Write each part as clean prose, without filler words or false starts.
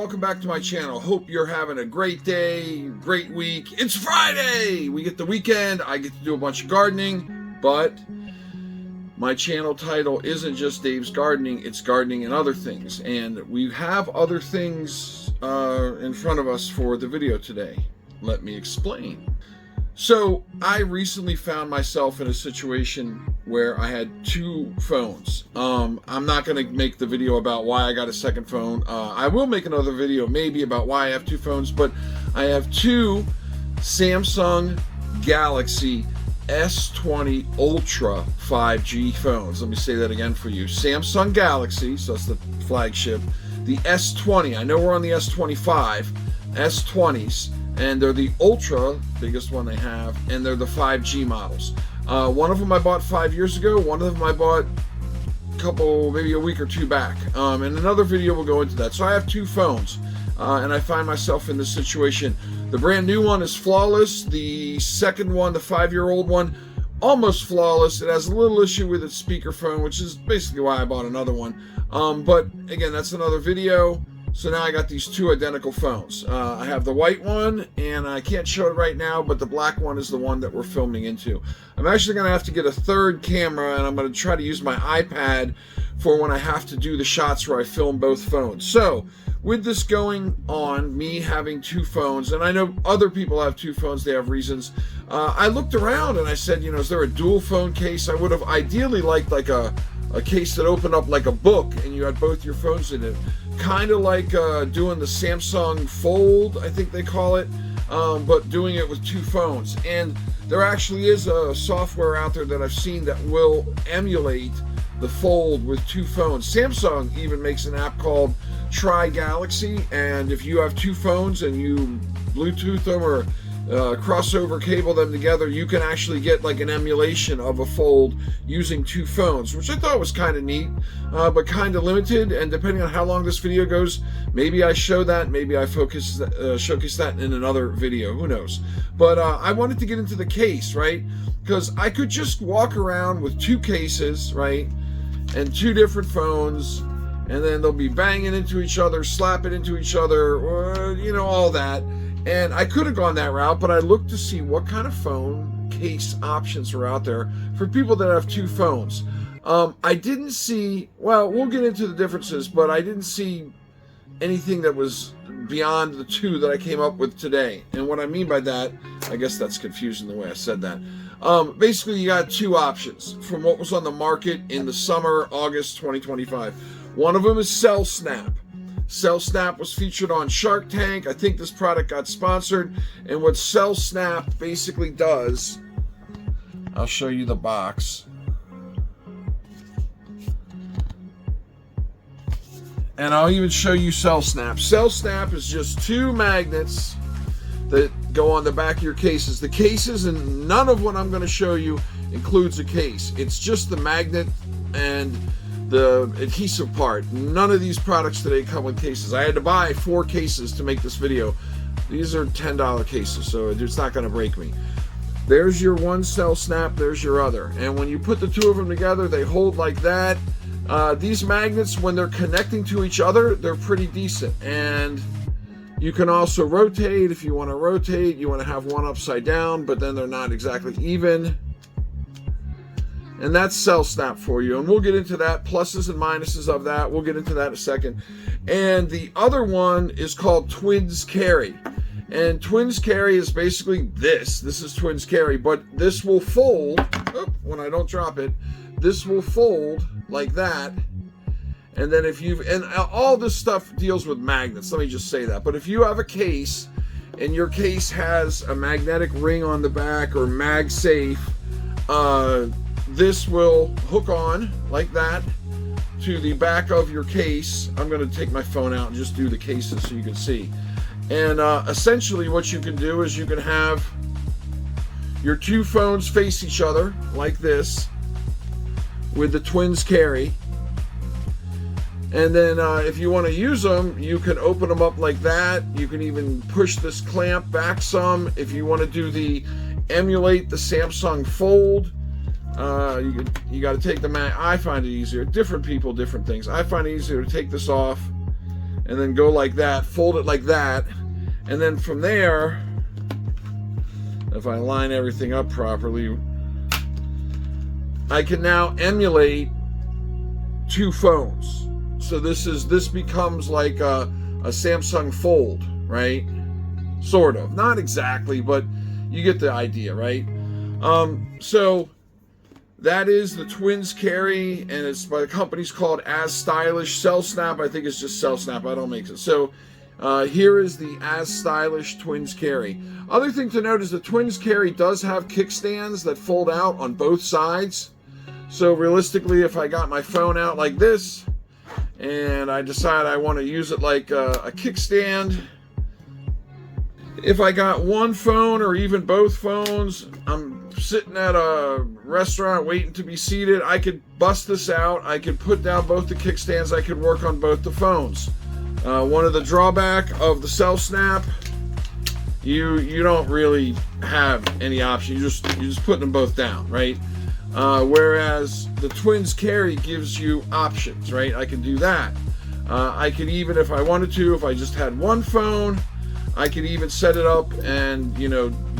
welcome back to my channel. Hope you're having a great day, great week. It's Friday! We get the weekend, I get to do a bunch of gardening, but my channel title isn't just Dave's Gardening, it's Gardening and Other Things. And we have other things in front of us for the video today. Let me explain. So, I recently found myself in a situation where I had two phones. I'm not going to make the video about why I got a second phone. I will make another video maybe about why I have two phones, but I have two Samsung Galaxy S20 Ultra 5G phones. Let me say that again for you. Samsung Galaxy, so that's the flagship. The S20, I know we're on the S25, S20s. And they're the Ultra, biggest one they have, and they're the 5G models. One of them I bought 5 years ago, one of them I bought maybe a week or two back. And another video will go into that. So I have two phones, and I find myself in this situation. The brand new one is flawless. The second one, the 5-year-old one, almost flawless. It has a little issue with its speakerphone, which is basically why I bought another one. But again, that's another video. So now I got these two identical phones. I have the white one, and I can't show it right now, but the black one is the one that we're filming into. I'm actually going to have to get a third camera, and I'm going to try to use my iPad for when I have to do the shots where I film both phones. So, with this going on, me having two phones, and I know other people have two phones, they have reasons, I looked around and I said, you know, is there a dual phone case? I would have ideally liked like a case that opened up like a book and you had both your phones in it. Kind of like doing the Samsung Fold, I think they call it, but doing it with two phones. And there actually is a software out there that I've seen that will emulate the Fold with two phones. Samsung even makes an app called Try Galaxy, and if you have two phones and you Bluetooth them or crossover cable them together, you can actually get like an emulation of a Fold using two phones, which I thought was kind of neat, but kind of limited. And depending on how long this video goes, maybe I show that, maybe I showcase that in another video, who knows. But I wanted to get into the case, right? Because I could just walk around with two cases, right, and two different phones, and then they'll be banging into each other, slapping into each other, or, you know, all that. And I could have gone that route, but I looked to see what kind of phone case options are out there for people that have two phones. I didn't see, well, we'll get into the differences, but I didn't see anything that was beyond the two that I came up with today. And what I mean by that, I guess that's confusing the way I said that. Basically, you got two options from what was on the market in the summer, August 2025. One of them is CellSnapp. CellSnapp was featured on Shark Tank. I think this product got sponsored. And what CellSnapp basically does, I'll show you the box. And I'll even show you CellSnapp. CellSnapp is just two magnets that go on the back of your cases. The cases, and none of what I'm going to show you includes a case. It's just the magnet and the adhesive part. None of these products today come with cases. I had to buy 4 cases to make this video. These are $10 cases, so it's not going to break me. There's your one CellSnapp, there's your other. And when you put the two of them together, they hold like that. These magnets, when they're connecting to each other, they're pretty decent. And you can also rotate if you want to rotate. You want to have one upside down, but then they're not exactly even. And that's CellSnapp for you. And we'll get into that, pluses and minuses of that. We'll get into that in a second. And the other one is called Twins Carry. And Twins Carry is basically this. This is Twins Carry, but this will fold. Oh, when I don't drop it, this will fold like that. And then if you've, and all this stuff deals with magnets, let me just say that. But if you have a case and your case has a magnetic ring on the back or MagSafe, this will hook on like that to the back of your case. I'm going to take my phone out and just do the cases so you can see. And essentially what you can do is you can have your two phones face each other like this with the Twins Carry. And then if you want to use them, you can open them up like that. You can even push this clamp back some. If you want to do the emulate the Samsung Fold, you got to take the I find it easier. Different people, different things. I find it easier to take this off and then go like that, fold it like that, and then from there, if I line everything up properly, I can now emulate 2 phones. So this becomes like a Samsung Fold, right? Sort of, not exactly, but you get the idea, right? So that is the Twins Carry, and it's by the company's called As Stylish. CellSnapp, I think it's just CellSnapp. I don't make it. So here is the As Stylish Twins Carry. Other thing to note is the Twins Carry does have kickstands that fold out on both sides. So realistically, if I got my phone out like this and I decide I want to use it like a kickstand, if I got one phone or even both phones, I'm sitting at a restaurant waiting to be seated, I could bust this out, I could put down both the kickstands, I could work on both the phones. One of the drawback of the CellSnapp, you don't really have any option. You're just putting them both down, right? Whereas the Twins Carry gives you options, right? I can do that. I could even, if I wanted to, if I just had one phone, I could even set it up and,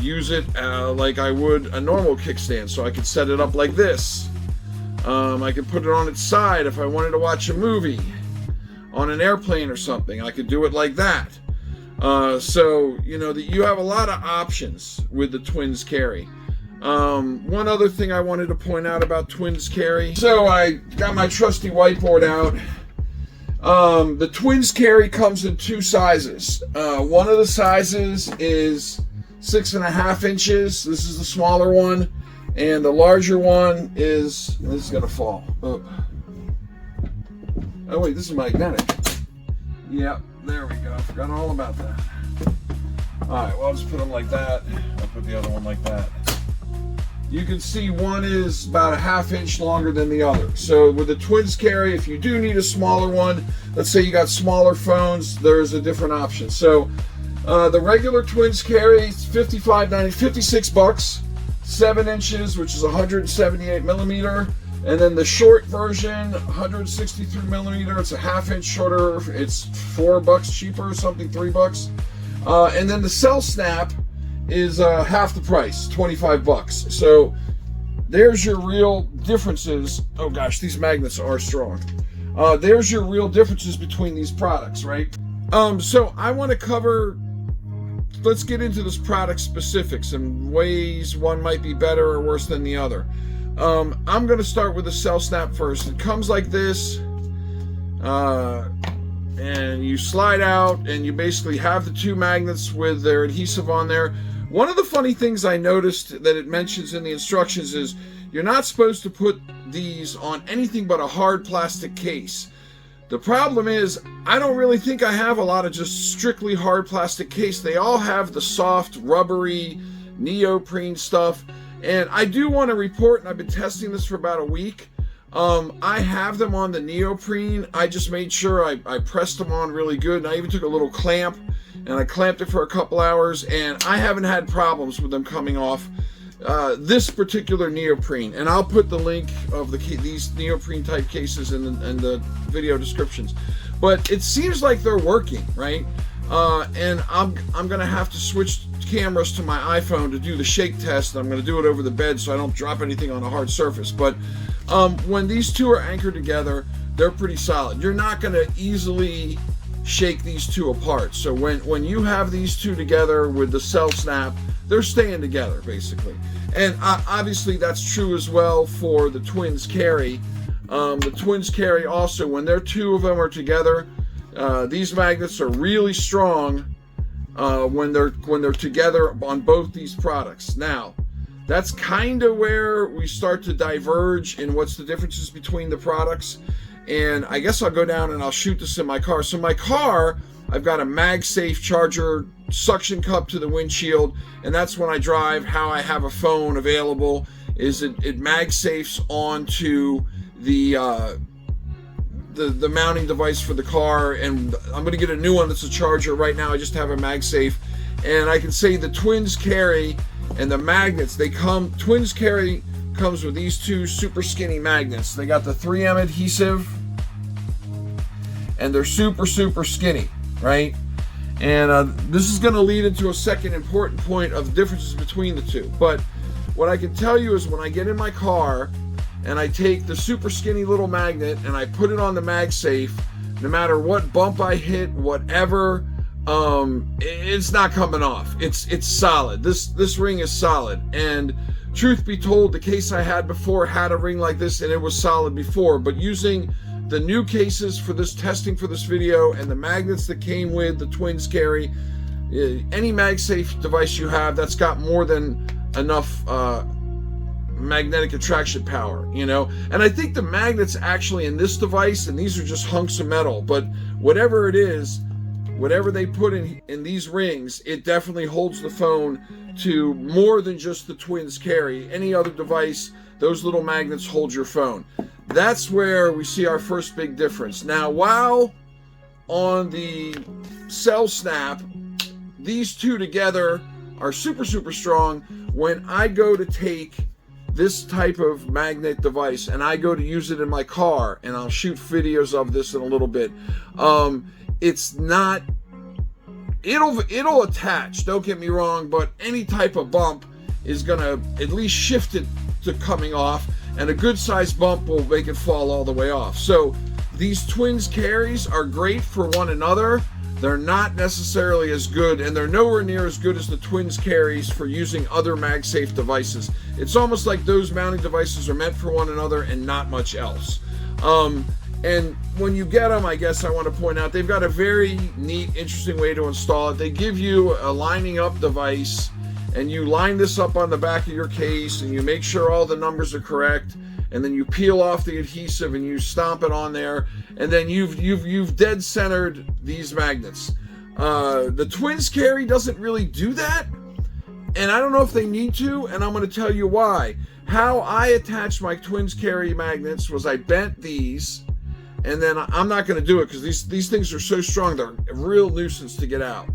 use it like I would a normal kickstand. So I could set it up like this. I could put it on its side if I wanted to watch a movie on an airplane or something. I could do it like that. So, you have a lot of options with the Twins Carry. One other thing I wanted to point out about Twins Carry. So I got my trusty whiteboard out. The Twins Carry comes in 2 sizes. One of the sizes is 6.5 inches. This is the smaller one. And the larger one is, this is going to fall. Oh wait, this is magnetic. Yep, there we go. I forgot all about that. Alright, well I'll just put them like that. I'll put the other one like that. You can see one is about 1/2 inch longer than the other. So with the Twins Carry, if you do need a smaller one, let's say you got smaller phones, there's a different option. So the regular Twins Carry is $56, 7 inches, which is 178 millimeter. And then the short version, 163 millimeter, it's a 1/2 inch shorter. It's $4 cheaper, something $3. And then the CellSnapp is half the price, $25. So there's your real differences. Oh gosh, these magnets are strong. There's your real differences between these products, right? So I want to cover, let's get into this product specifics and ways one might be better or worse than the other. I'm going to start with the CellSnapp first. It comes like this, and you slide out and you basically have the 2 magnets with their adhesive on there. One of the funny things I noticed that it mentions in the instructions is you're not supposed to put these on anything but a hard plastic case. The problem is, I don't really think I have a lot of just strictly hard plastic case. They all have the soft, rubbery, neoprene stuff. And I do want to report, and I've been testing this for about a week. I have them on the neoprene. I just made sure I pressed them on really good. And I even took a little clamp and I clamped it for a couple hours, and I haven't had problems with them coming off. This particular neoprene, and I'll put the link of these neoprene type cases in the video descriptions. But it seems like they're working, right? And I'm gonna have to switch cameras to my iPhone to do the shake test. I'm gonna do it over the bed so I don't drop anything on a hard surface. But when these 2 are anchored together, they're pretty solid. You're not gonna easily shake these 2 apart. So when you have these 2 together with the CellSnapp, they're staying together basically. And obviously that's true as well for the Twins Carry. The Twins Carry also, when 2 of them are together, these magnets are really strong when they're together on both these products. Now, that's kind of where we start to diverge in what's the differences between the products. And I guess I'll go down and I'll shoot this in my car. So my car, I've got a MagSafe charger suction cup to the windshield, and that's when I drive. How I have a phone available is it MagSafes onto the mounting device for the car, and I'm going to get a new one that's a charger. Right now I just have a MagSafe, and I can say the Twins Carry and the magnets, Twins Carry comes with these 2 super skinny magnets. They got the 3M adhesive, and they're super, super skinny, right? And this is going to lead into a second important point of differences between the two. But what I can tell you is when I get in my car and I take the super skinny little magnet and I put it on the MagSafe, no matter what bump I hit, whatever, it's not coming off. It's solid. This ring is solid. And truth be told, the case I had before had a ring like this and it was solid before, but using the new cases for this testing for this video and the magnets that came with the twins carry, any MagSafe device you have that's got more than enough magnetic attraction power, you know. And I think the magnets actually in this device, and these are just hunks of metal, but whatever it is, whatever they put in these rings, it definitely holds the phone to more than just the twins carry. Any other device, those little magnets hold your phone. That's where we see our first big difference. Now, while on the CellSnapp, these two together are super, super strong. When I go to take this type of magnet device and I go to use it in my car, and I'll shoot videos of this in a little bit, it's not, it'll attach, don't get me wrong, but any type of bump is gonna at least shift it to coming off, and a good sized bump will make it fall all the way off. So these twins carries are great for one another. They're not necessarily as good, and they're nowhere near as good as the twins carries for using other MagSafe devices. It's almost like those mounting devices are meant for one another and not much else. And when you get them, I guess I want to point out, they've got a very neat, interesting way to install it. They give you a lining up device, and you line this up on the back of your case, and you make sure all the numbers are correct, and then you peel off the adhesive and you stomp it on there, and then you've dead centered these magnets. The twins carry doesn't really do that, and I don't know if they need to, and I'm going to tell you why. How I attached my twins carry magnets was I bent these, and then I'm not going to do it because these things are so strong, they're a real nuisance to get out.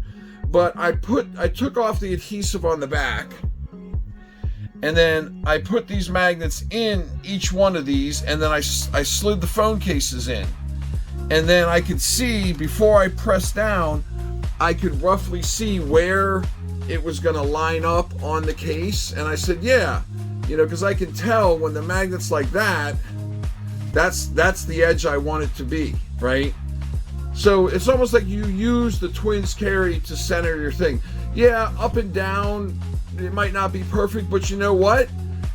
But I took off the adhesive on the back, and then I put these magnets in each one of these, and then I slid the phone cases in. And then I could see, before I pressed down, I could roughly see where it was going to line up on the case. And I said, yeah, you know, because I can tell when the magnet's like that, that's the edge I want it to be, right? So it's almost like you use the twins carry to center your thing. Yeah, up and down, it might not be perfect, but you know what?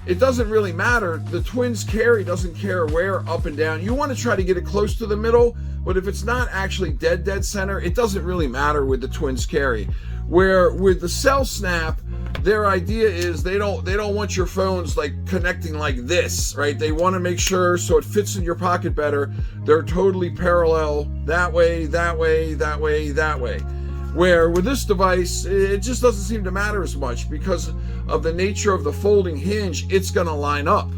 It doesn't really matter. The twins carry doesn't care where up and down. You want to try to get it close to the middle, but if it's not actually dead center, it doesn't really matter with the twins carry. Where with the CellSnapp, their idea is they don't want your phones like connecting like this, right? They want to make sure so it fits in your pocket better. They're totally parallel that way, that way, that way, that way. Where with this device, it just doesn't seem to matter as much because of the nature of the folding hinge. It's going to line up,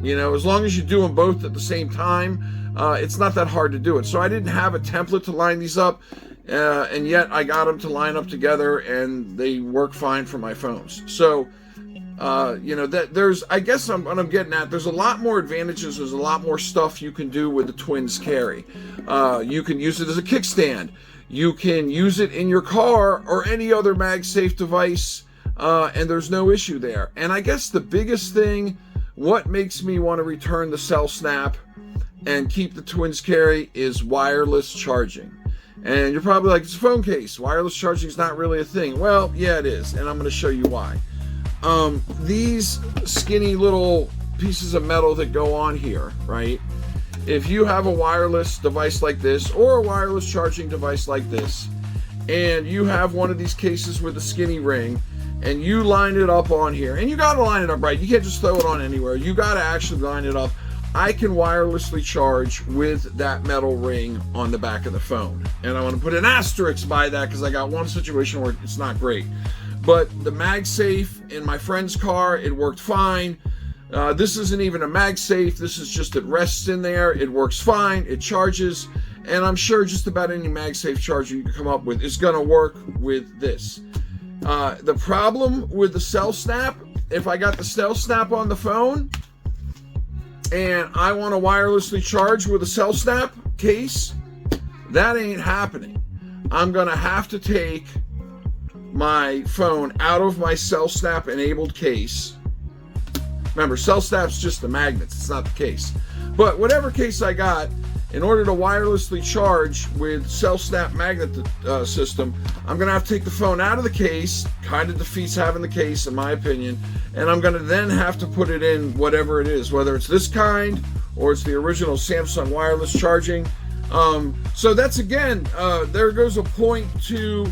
you know, as long as you do them both at the same time. It's not that hard to do it. So I didn't have a template to line these up, and yet I got them to line up together, and they work fine for my phones. So you know, that there's, I guess what I'm getting at, there's a lot more advantages. There's a lot more stuff you can do with the twins carry. You can use it as a kickstand. You can use it in your car or any other MagSafe device, and there's no issue there. And I guess the biggest thing, what makes me want to return the CellSnapp and keep the twins carry, is wireless charging. And you're probably like, it's a phone case. Wireless charging is not really a thing. Well, yeah, it is, and I'm going to show you why. These skinny little pieces of metal that go on here, right? If you have a wireless device like this, or a wireless charging device like this, and you have one of these cases with a skinny ring, and you line it up on here, and you got to line it up right. You can't just throw it on anywhere. You got to actually line it up. I can wirelessly charge with that metal ring on the back of the phone. And I want to put an asterisk by that because I got one situation where it's not great. But the MagSafe in my friend's car, it worked fine. This isn't even a MagSafe. This is just, it rests in there. It works fine. It charges. And I'm sure just about any MagSafe charger you can come up with is going to work with this. The problem with the CellSnapp, if I got the CellSnapp on the phone and I want to wirelessly charge with a CellSnapp case, That ain't happening. I'm gonna have to take my phone out of my CellSnapp enabled case. Remember, CellSnap's just the magnets, it's not the case. But whatever case I got, in order to wirelessly charge with CellSnap magnet system, I'm going to have to take the phone out of the case. Kind of defeats having the case, in my opinion. And I'm going to then have to put it in whatever it is, whether it's this kind or it's the original Samsung wireless charging. So that's, again, there goes a point to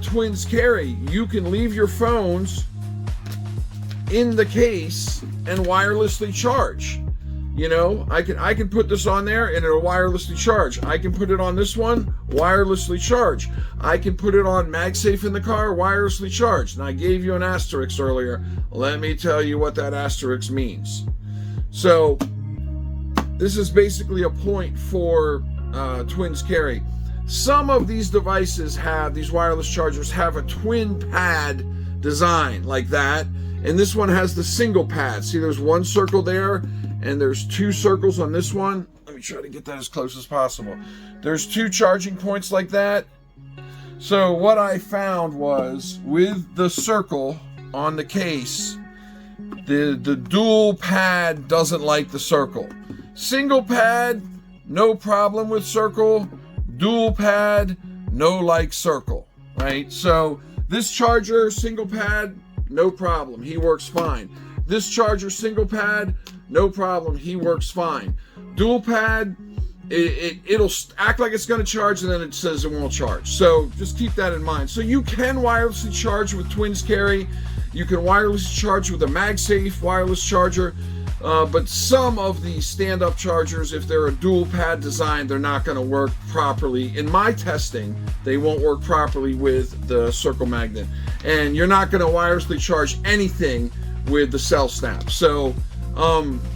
Twins Carry. You can leave your phones in the case and wirelessly charge. You know, I can put this on there and it'll wirelessly charge. I can put it on this one, wirelessly charge. I can put it on MagSafe in the car, wirelessly charge. And I gave you an asterisk earlier. Let me tell you what that asterisk means. So this is basically a point for Twins Carry. Some of these devices have, these wireless chargers have a twin pad design like that. And this one has the single pad. See, there's one circle there and there's two circles on this one. Let me try to get that as close as possible. There's two charging points like that. So what I found was, with the circle on the case, the dual pad doesn't like the circle. Single pad, no problem with circle. Dual pad, no like circle, right? So this charger, single pad, no problem, he works fine. This charger, single pad, no problem, he works fine. Dual pad, it'll act like it's going to charge and then it says it won't charge. So just keep that in mind. So you can wirelessly charge with Twins Carry. You can wirelessly charge with a MagSafe wireless charger. But some of the stand-up chargers, if they're a dual pad design, they're not going to work properly. In my testing, they won't work properly with the circle magnet. And you're not going to wirelessly charge anything with the CellSnap. So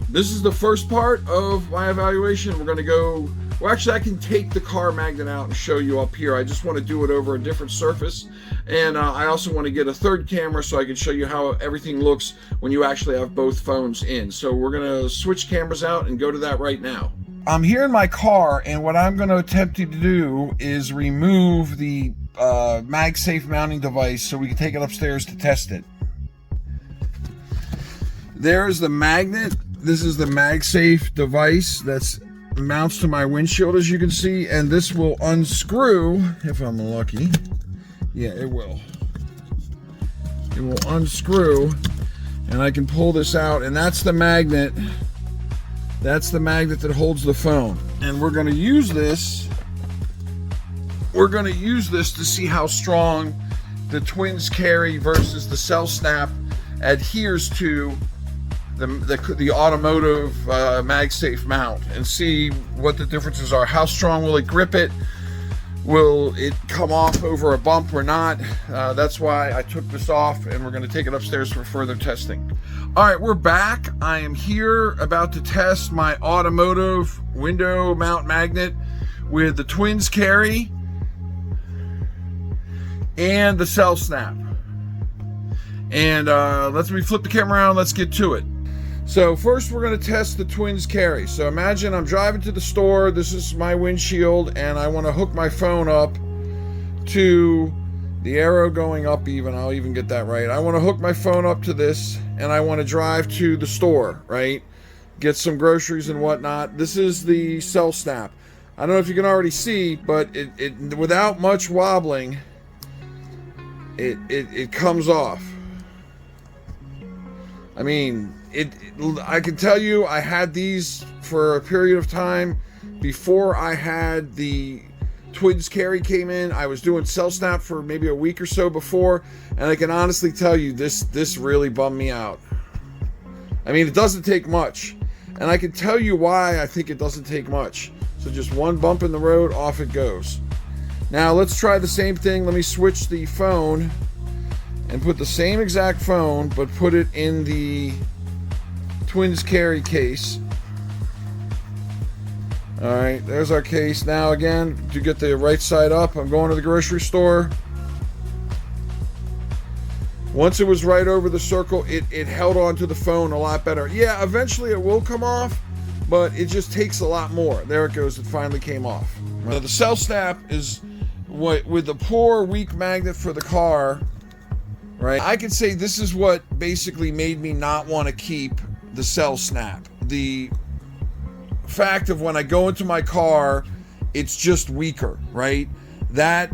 this is the first part of my evaluation. We're going to go, well, actually I can take the car magnet out and show you up here. I just want to do it over a different surface. And I also want to get a third camera so I can show you how everything looks when you actually have both phones in. So we're going to switch cameras out and go to that right now. I'm here in my car, and what I'm going to attempt to do is remove the MagSafe mounting device so we can take it upstairs to test it. There's the magnet. This is the MagSafe device that's mounts to my windshield, as you can see, and this will unscrew if I'm lucky. Yeah, it will. It will unscrew, and I can pull this out, and that's the magnet. That's the magnet that holds the phone. And we're going to use this. We're going to use this to see how strong the Twins Carry versus the CellSnap adheres to the automotive MagSafe mount, and see what the differences are. How strong will it grip it? Will it come off over a bump or not? That's why I took this off, and we're going to take it upstairs for further testing. All right, we're back. I am here about to test my automotive window mount magnet with the Twins Carry and the CellSnap. And let me flip the camera around. Let's get to it. So first we're going to test the Twins Carry. So imagine I'm driving to the store, this is my windshield, and I want to hook my phone up to the arrow going up even. I'll even get that right. I want to hook my phone up to this, and I want to drive to the store, right? Get some groceries and whatnot. This is the CellSnap. I don't know if you can already see, but it without much wobbling, it comes off. I mean, I can tell you, I had these for a period of time before I had the Twins Carry came in. I was doing CellSnap for maybe a week or so before, and I can honestly tell you, this really bummed me out. I mean, it doesn't take much, and I can tell you why I think it doesn't take much. So just one bump in the road, off it goes. Now let's try the same thing. Let me switch the phone and put the same exact phone, but put it in the Twins Carry case. All right, there's our case. Now again, to get the right side up, I'm going to the grocery store. Once it was right over the circle, it held on to the phone a lot better. Yeah, eventually it will come off, but it just takes a lot more. There it goes, it finally came off. The CellSnapp is what, with the poor weak magnet for the car, right? I could say this is what basically made me not want to keep the CellSnapp. The fact of when I go into my car, it's just weaker, right? That,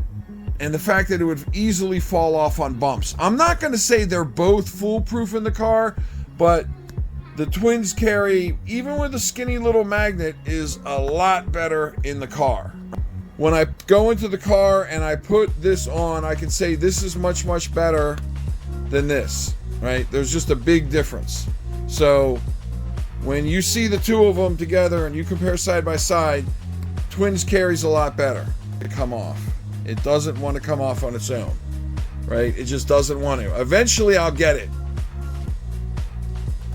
and the fact that it would easily fall off on bumps. I'm not going to say they're both foolproof in the car, but the twins carry, even with a skinny little magnet, is a lot better in the car. When I go into the car and I put this on, I can say this is much, much better than this, right? There's just a big difference. So when you see the two of them together and you compare side by side, twins carries a lot better to come off. It doesn't want to come off on its own, right? It just doesn't want to. Eventually I'll get it.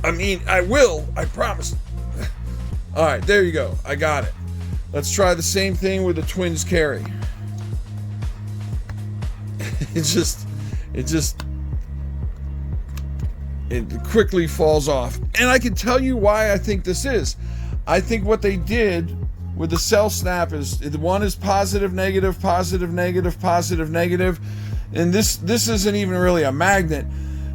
I mean, I will, I promise. All right, there you go. I got it. Let's try the same thing with the twins carry. It quickly falls off. And I can tell you why I think this is. I think what they did with the CellSnapp is, one is positive, negative, positive, negative, positive, negative. And this isn't even really a magnet.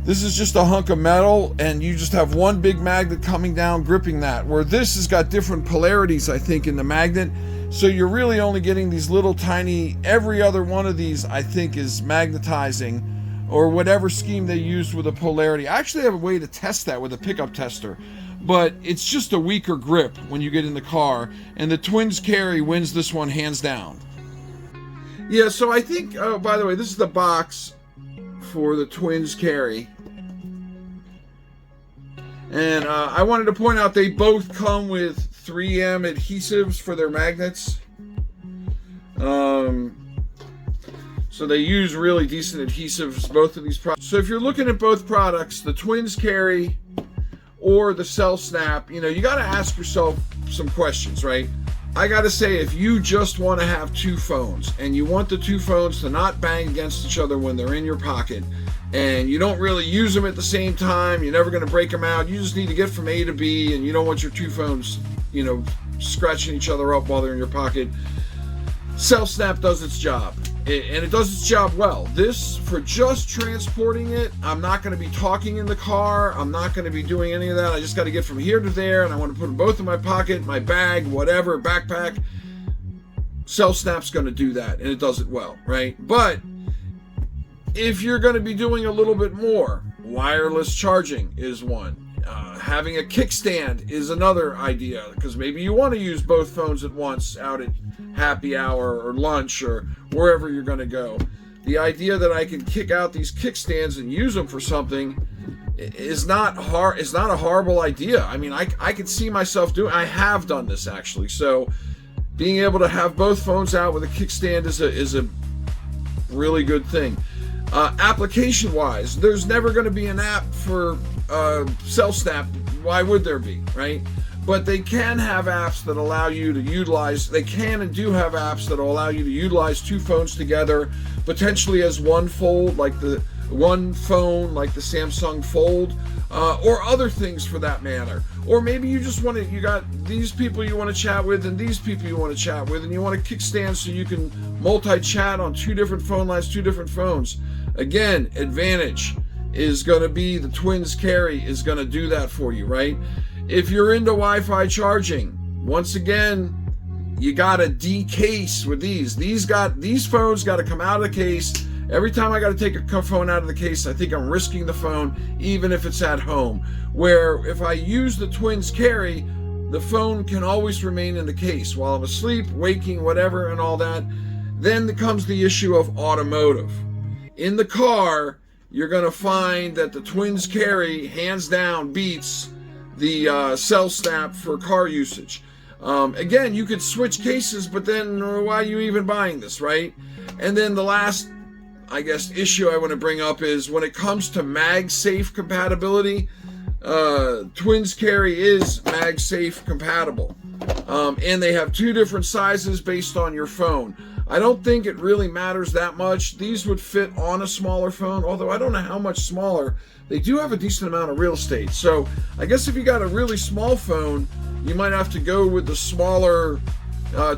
This is just a hunk of metal, and you just have one big magnet coming down, gripping that. Where this has got different polarities, I think, in the magnet. So you're really only getting these little tiny, every other one of these, I think, is magnetizing, or whatever scheme they used with a polarity. I actually have a way to test that with a pickup tester, but it's just a weaker grip when you get in the car, and the twins carry wins this one hands down. Yeah, so I think, oh, by the way, this is the box for the twins carry. And I wanted to point out they both come with 3M adhesives for their magnets. So they use really decent adhesives, both of these products. So if you're looking at both products, the twins carry or the CellSnapp, you got to ask yourself some questions, right? I got to say, if you just want to have two phones and you want the two phones to not bang against each other when they're in your pocket, and you don't really use them at the same time, you're never going to break them out, you just need to get from A to B, and you don't want your two phones, scratching each other up while they're in your pocket, CellSnapp does its job. And it does its job well. This, for just transporting it, I'm not going to be talking in the car. I'm not going to be doing any of that. I just got to get from here to there, and I want to put them both in my pocket, my bag, whatever, backpack. CellSnapp's going to do that, and it does it well, right? But if you're going to be doing a little bit more, wireless charging is one. Having a kickstand is another idea, because maybe you want to use both phones at once out at happy hour or lunch or wherever you're going to go. The idea that I can kick out these kickstands and use them for something is not hard. It's not a horrible idea. I mean, I could see myself doing. I have done this actually. So being able to have both phones out with a kickstand is a really good thing. Application wise, there's never going to be an app for CellSnapp. Why would there be, right? But they can have apps that allow you to utilize, they can and do have apps that will allow you to utilize two phones together, potentially as one fold, like the one phone, like the Samsung Fold, or other things for that matter. Or maybe you just want to, you got these people you want to chat with and these people you want to chat with, and you want to kickstand so you can multi-chat on two different phone lines, two different phones. Again, advantage is going to be the twins carry is going to do that for you, right? If you're into Wi-Fi charging, once again, you got to decase with these. These phones got to come out of the case. Every time I got to take a phone out of the case, I think I'm risking the phone, even if it's at home. Where if I use the twins carry, the phone can always remain in the case while I'm asleep, waking, whatever, and all that. Then comes the issue of automotive. In the car, you're going to find that the twins carry, hands down, beats the CellSnapp for car usage. Again, you could switch cases, but then why are you even buying this, right? And then the last, I guess, issue I want to bring up is when it comes to MagSafe compatibility, twins carry is MagSafe compatible. And they have two different sizes based on your phone. I don't think it really matters that much. These would fit on a smaller phone, although I don't know how much smaller. They do have a decent amount of real estate. So I guess if you got a really small phone, you might have to go with the smaller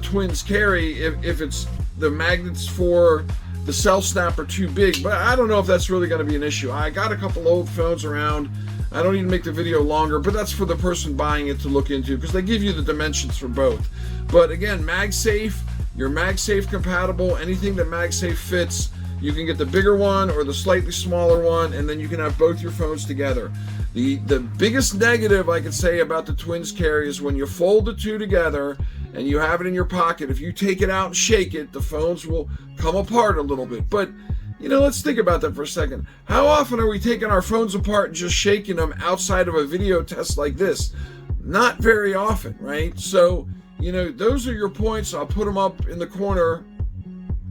twins carry if it's the magnets for the CellSnapp are too big, but I don't know if that's really going to be an issue. I got a couple old phones around. I don't even make the video longer, but that's for the person buying it to look into, because they give you the dimensions for both. But again, MagSafe, you're MagSafe compatible. Anything that MagSafe fits, you can get the bigger one or the slightly smaller one, and then you can have both your phones together. The biggest negative I can say about the twins carry is when you fold the two together and you have it in your pocket, if you take it out and shake it, the phones will come apart a little bit. But, you know, let's think about that for a second. How often are we taking our phones apart and just shaking them outside of a video test like this? Not very often, right? So, you know, those are your points. I'll put them up in the corner,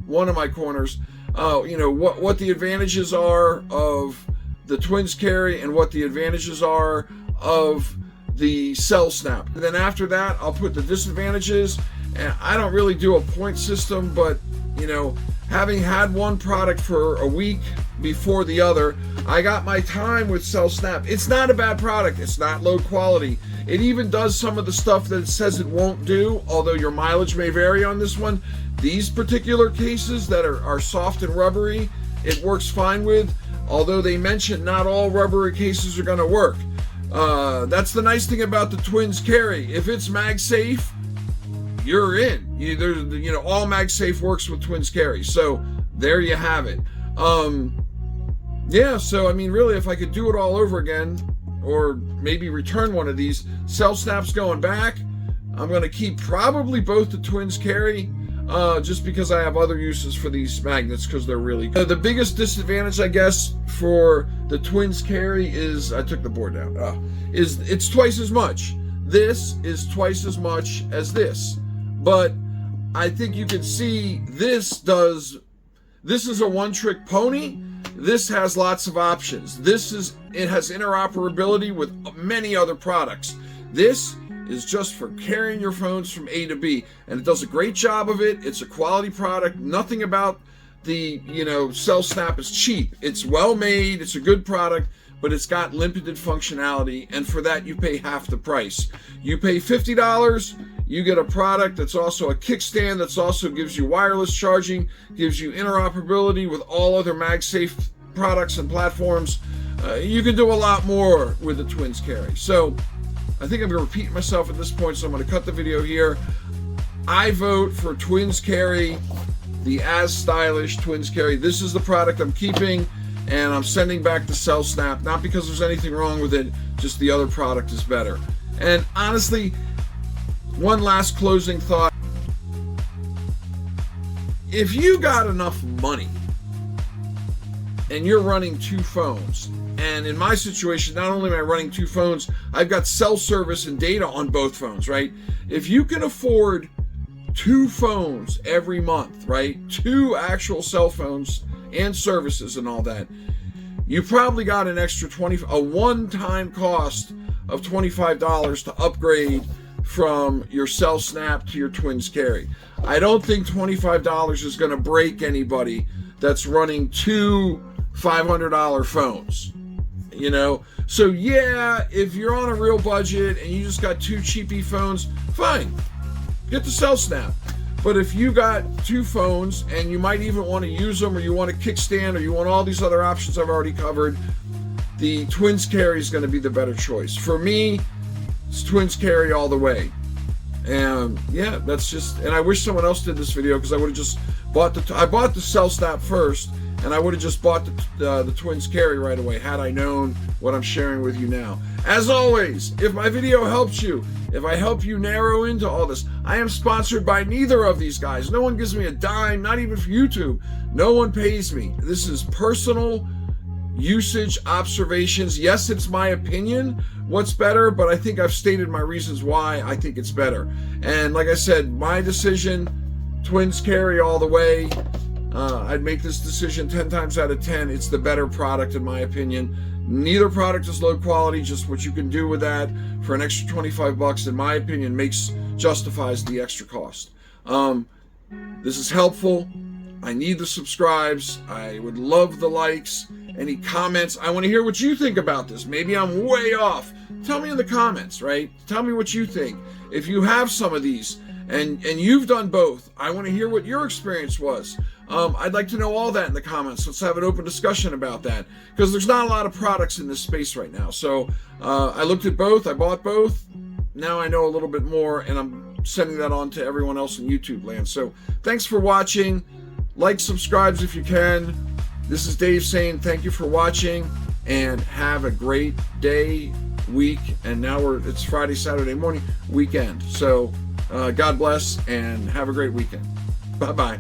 one of my corners. You know, what the advantages are of the twins carry and what the advantages are of the CellSnapp. And then after that, I'll put the disadvantages. And I don't really do a point system, but, you know, having had one product for a week before the other, I got my time with CellSnapp. It's not a bad product. It's not low quality. It even does some of the stuff that it says it won't do, although your mileage may vary on this one. These particular cases that are soft and rubbery, it works fine with, although they mention not all rubbery cases are going to work. That's the nice thing about the twins carry. If it's MagSafe, you're in. You know, all MagSafe works with twins carry. So there you have it. Yeah, so I mean, really, if I could do it all over again, or maybe return one of these, CellSnapp's going back. I'm going to keep probably both the twins carry, just because I have other uses for these magnets, because they're really good. The biggest disadvantage, I guess, for the twins carry is, I took the board down, is it's twice as much. This is twice as much as this. But I think you can see this is a one-trick pony. This has lots of options. It has interoperability with many other products. This is just for carrying your phones from A to B, and it does a great job of it. It's a quality product. Nothing about the, you know, CellSnapp is cheap. It's well made. It's a good product, but it's got limited functionality, and for that you pay half the price. You pay $50, you get a product that's also a kickstand, that's also gives you wireless charging, gives you interoperability with all other MagSafe products and platforms. You can do a lot more with the twins carry. So I think I'm going to repeat myself at this point, so I'm going to cut the video here. I vote for twins carry, the as stylish twins carry. This is the product I'm keeping, and I'm sending back the CellSnapp, not because there's anything wrong with it, just the other product is better. And honestly, one last closing thought. If you got enough money and you're running two phones, and in my situation, not only am I running two phones, I've got cell service and data on both phones, right? If you can afford two phones every month, right? Two actual cell phones and services and all that, you probably got an extra a one-time cost of $25 to upgrade from your CellSnapp to your twins carry. I don't think $25 is going to break anybody that's running two $500 phones, you know? So yeah, if you're on a real budget and you just got two cheapy phones, fine, get the CellSnapp. But if you got two phones and you might even want to use them, or you want a kickstand, or you want all these other options I've already covered, the twins carry is going to be the better choice. For me, it's twins carry all the way. And yeah, that's just, and I wish someone else did this video, because I would have just bought I bought the CellSnapp first, and I would have just bought the twins carry right away had I known what I'm sharing with you now. As always, if my video helps you, if I help you narrow into all this, I am sponsored by neither of these guys. No one gives me a dime, not even for YouTube. No one pays me. This is personal usage observations. Yes, it's my opinion what's better, but I think I've stated my reasons why I think it's better. And like I said, my decision, twins carry all the way. I'd make this decision 10 times out of 10. It's the better product in my opinion. Neither product is low quality. Just what you can do with that for an extra 25 bucks, in my opinion, justifies the extra cost. This is helpful. I need the subscribes. I would love the likes. Any comments? I want to hear what you think about this. Maybe I'm way off. Tell me in the comments, right? Tell me what you think. If you have some of these and you've done both. I want to hear what your experience was. I'd like to know all that in the comments. Let's have an open discussion about that, because there's not a lot of products in this space right now. So I looked at both. I bought both. Now I know a little bit more, and I'm sending that on to everyone else in YouTube land. So thanks for watching. Like, subscribe if you can. This is Dave saying thank you for watching, and have a great day, week, and now it's Friday, Saturday morning, weekend. So God bless, and have a great weekend. Bye-bye.